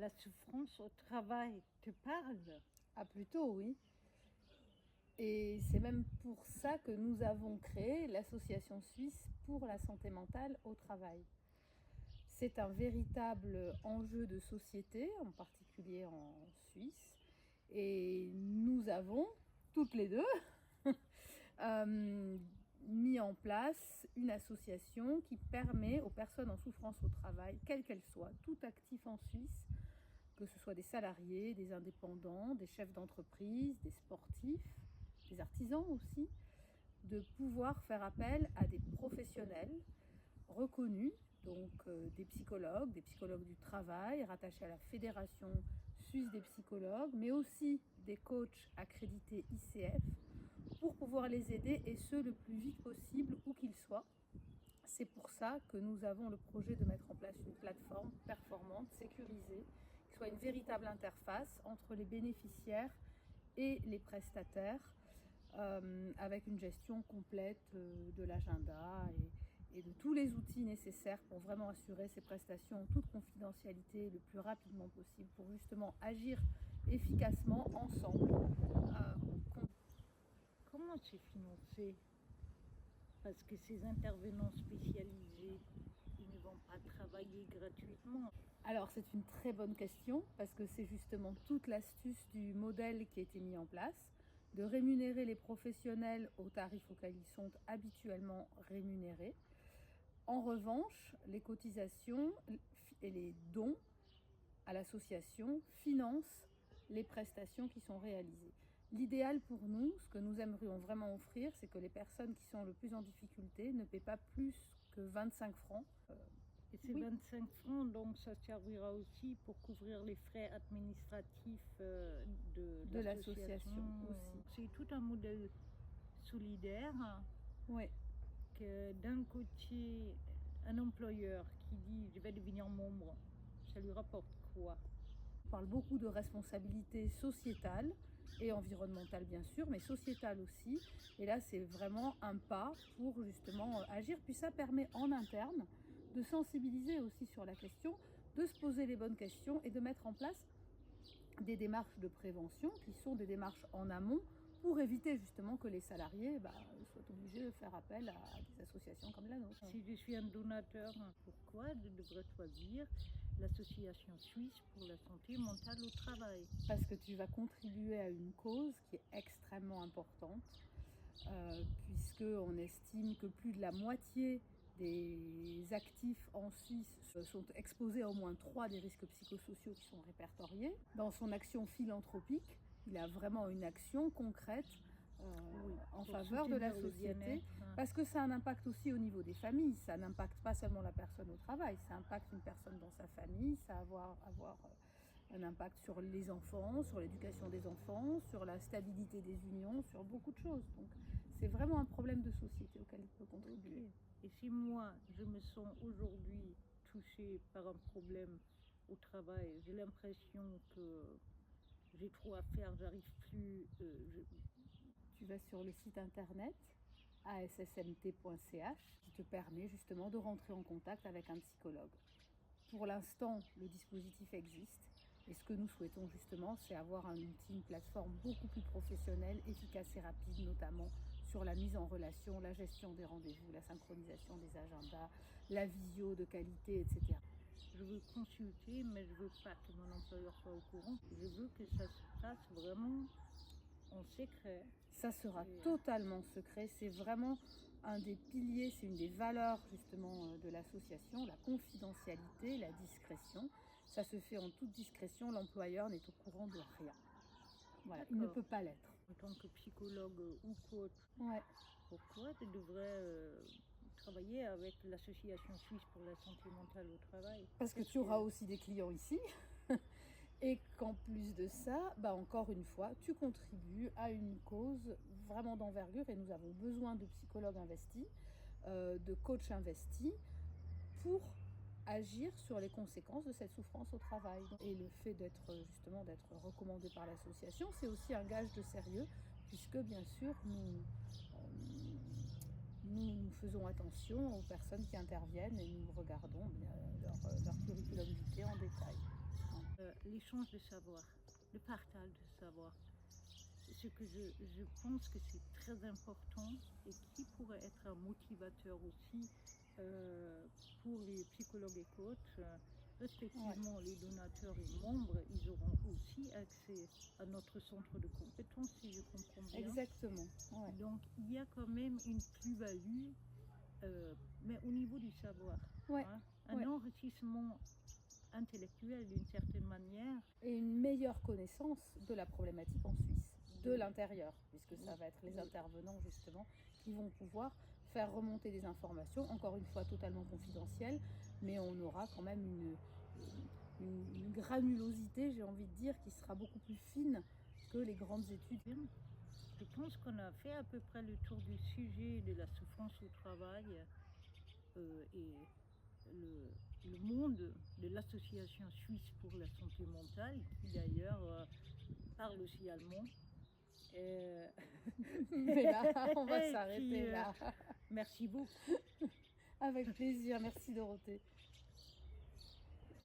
La souffrance au travail te parle? Ah plutôt oui. Et c'est même pour ça que nous avons créé l'Association suisse pour la santé mentale au travail. C'est un véritable enjeu de société, en particulier en Suisse. Et nous avons, toutes les deux, mis en place une association qui permet aux personnes en souffrance au travail, quelles qu'elles soient, tout actif en Suisse, que ce soit des salariés, des indépendants, des chefs d'entreprise, des sportifs, des artisans aussi, de pouvoir faire appel à des professionnels reconnus, donc des psychologues du travail, rattachés à la Fédération suisse des psychologues, mais aussi des coachs accrédités ICF, pour pouvoir les aider, et ce, le plus vite possible, où qu'ils soient. C'est pour ça que nous avons le projet de mettre en place une plateforme performante, sécurisée, qui soit une véritable interface entre les bénéficiaires et les prestataires, avec une gestion complète de l'agenda et de tous les outils nécessaires pour vraiment assurer ces prestations en toute confidentialité le plus rapidement possible, pour justement agir efficacement ensemble. Comment c'est financé? Parce que ces intervenants spécialisés, ils ne vont pas travailler gratuitement. Alors c'est une très bonne question, parce que c'est justement toute l'astuce du modèle qui a été mis en place, de rémunérer les professionnels au tarif auquel ils sont habituellement rémunérés. En revanche, les cotisations et les dons à l'association financent les prestations qui sont réalisées. L'idéal pour nous, ce que nous aimerions vraiment offrir, c'est que les personnes qui sont le plus en difficulté ne paient pas plus que 25 francs. Et ces 25 francs, donc ça servira aussi pour couvrir les frais administratifs de l'association aussi. C'est tout un modèle solidaire. Oui. Que d'un côté, un employeur qui dit je vais devenir membre, ça lui rapporte quoi? On parle beaucoup de responsabilité sociétale et environnementale bien sûr, mais sociétale aussi. Et là, c'est vraiment un pas pour justement agir. Puis ça permet en interne de sensibiliser aussi sur la question, de se poser les bonnes questions et de mettre en place des démarches de prévention qui sont des démarches en amont, pour éviter justement que les salariés soient obligés de faire appel à des associations comme la nôtre. Si je suis un donateur, pourquoi je devrais choisir l'Association suisse pour la santé mentale au travail? Parce que tu vas contribuer à une cause qui est extrêmement importante, puisqu'on estime que plus de la moitié des actifs en Suisse sont exposés à au moins 3 des risques psychosociaux qui sont répertoriés. Dans son action philanthropique, il a vraiment une action concrète en faveur de la société, parce que ça a un impact aussi au niveau des familles. Ça n'impacte pas seulement la personne au travail, ça impacte une personne dans sa famille, ça va avoir un impact sur les enfants, sur l'éducation des enfants, sur la stabilité des unions, sur beaucoup de choses. Donc c'est vraiment un problème de société auquel il peut contribuer. Okay. Et si moi, je me sens aujourd'hui touchée par un problème au travail, j'ai l'impression que j'ai trop à faire, j'arrive plus... Tu vas sur le site internet assmt.ch qui te permet justement de rentrer en contact avec un psychologue. Pour l'instant, le dispositif existe. Et ce que nous souhaitons justement, c'est avoir un outil, une plateforme beaucoup plus professionnelle, efficace et rapide, notamment sur la mise en relation, la gestion des rendez-vous, la synchronisation des agendas, la visio de qualité, etc. Je veux consulter, mais je veux pas que mon employeur soit au courant. Je veux que ça se fasse vraiment en secret. Ça sera totalement secret. C'est vraiment un des piliers, c'est une des valeurs justement de l'association, la confidentialité, la discrétion. Ça se fait en toute discrétion, l'employeur n'est au courant de rien. Voilà, il ne peut pas l'être. En tant que psychologue ou coach, pourquoi tu devrais travailler avec l'Association suisse pour la santé mentale au travail? Parce que tu auras aussi des clients ici. Et qu'en plus de ça, encore une fois, tu contribues à une cause vraiment d'envergure, et nous avons besoin de psychologues investis, de coachs investis, pour agir sur les conséquences de cette souffrance au travail. Et le fait d'être recommandé par l'association, c'est aussi un gage de sérieux, puisque bien sûr nous faisons attention aux personnes qui interviennent et nous regardons leur curriculum vitae en détail. l'échange de savoir, le partage de savoir. Ce que je pense que c'est très important et qui pourrait être un motivateur aussi pour les psychologues et coachs, respectivement les donateurs et membres, ils auront aussi accès à notre centre de compétences, si je comprends bien. Exactement. Ouais. Donc il y a quand même une plus-value, mais au niveau du savoir, Ouais. hein, un enrichissement intellectuel d'une certaine manière. Et une meilleure connaissance de la problématique en Suisse, de l'intérieur, puisque ça va être les intervenants justement qui vont pouvoir faire remonter des informations, encore une fois totalement confidentielles, mais on aura quand même une granulosité, j'ai envie de dire, qui sera beaucoup plus fine que les grandes études. Je pense qu'on a fait à peu près le tour du sujet de la souffrance au travail et le monde de l'association suisse pour la santé mentale, qui d'ailleurs parle aussi allemand. Mais là, on va s'arrêter là. Merci beaucoup. Avec plaisir, merci Dorothée.